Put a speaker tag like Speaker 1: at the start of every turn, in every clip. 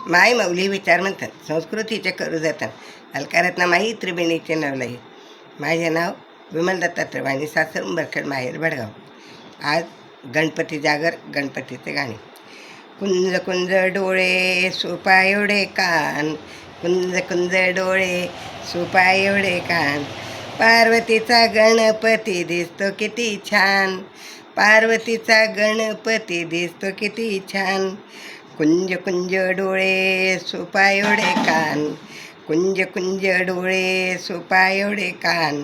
Speaker 1: माय मौली विचार म्हणतात, संस्कृतीचे करू जातात. अलकारातना माई त्रिवेणीचे नवलाई. माझे नाव विमल दत्तात्रय वाणी, सासर उंबरखेड, माहेर भडगाव. आज गणपती जागर, गणपतीचे गाणे. कुंज कुंज डोळे सुपा एवढे कान, कुंज कुंज डोळे सुपा एवढे कान, पार्वतीचा गणपती दिसतो किती छान, पार्वतीचा गणपती दिसतो किती छान. कुंज कुंज डोळे सुपा एवढे कान, कुंज कुंज डोळे सुपा एवढे कान,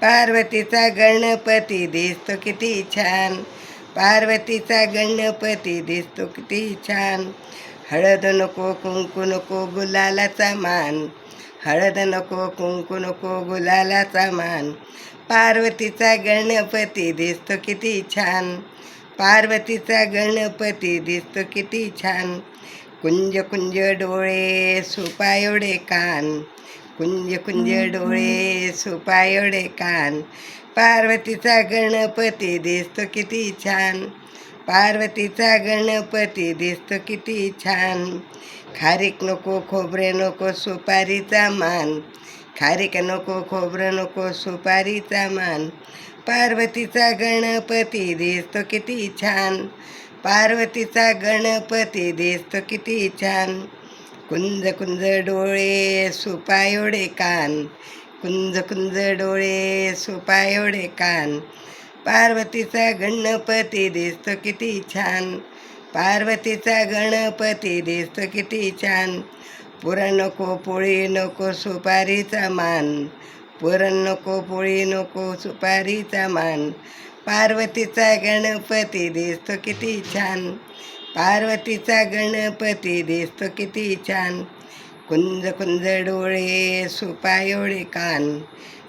Speaker 1: पार्वतीचा गणपती दिसतो किती छान, पार्वतीचा गणपती दिसतो किती छान. हळद नको कुंकू नको गुलालाचा मान, हळद नको कुंकू नको गुलालाचा मान, पार्वतीचा गणपती दिसतो किती छान, पार्वतीचा गणपती दिसतो किती छान. कुंज कुंज डोळे सुपा एवढे कान, कुंज कुंज डोळे सुपा एवढे कान, पार्वतीचा गणपती दिसतो किती छान, पार्वतीचा गणपती दिसतो किती छान. खारीक नको खोबरे नको सुपारीचा मान, खारीक नको खोबरं नको सुपारीचा मान, पार्वतीचा गणपती दिसतो किती छान, पार्वतीचा गणपती दिसतो किती छान. कुंज कुंज डोळे सुपा एवढे कान, कुंज कुंज डोळे सुपा एवढे कान, पार्वतीचा गणपती दिसतो किती छान, पार्वतीचा गणपती दिसतो किती छान. पुरण नको पोळी नको सुपारीचा मान, पुरण नको पोळी नको सुपारीचा मान, पार्वतीचा गणपती दिसतो किती छान, पार्वतीचा गणपती दिसतो किती छान. कुंज कुंज डोळे सुपा एवढे कान,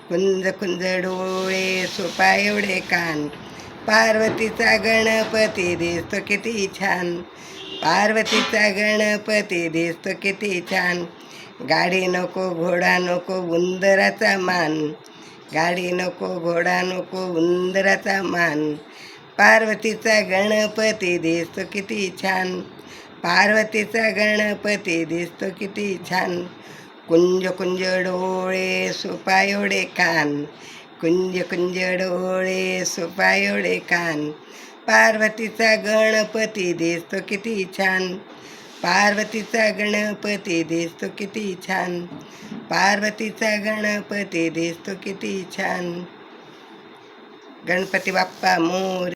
Speaker 1: कुंज कुंज डोळे सुपा एवढे कान, पार्वतीचा गणपती दिसतो किती छान, पार्वतीचा गणपती दिसतो किती छान. गाडी नको घोडा नको उंदराचा मान, गाडी नको घोडा नको उंदराचा मान, पार्वतीचा गणपती दिसतो किती छान, पार्वतीचा गणपती दिसतो किती छान. कुंज कुंज डोळे सुपा एवढे कान, कुंज कुंज डोळे सुपा एवढे कान, पार्वतीचा गणपती दिसतो किती छान, पार्वतीचा गणपती दिसतो किती छान, पार्वतीचा गणपती दिसतो किती छान. गणपती बाप्पा मोर.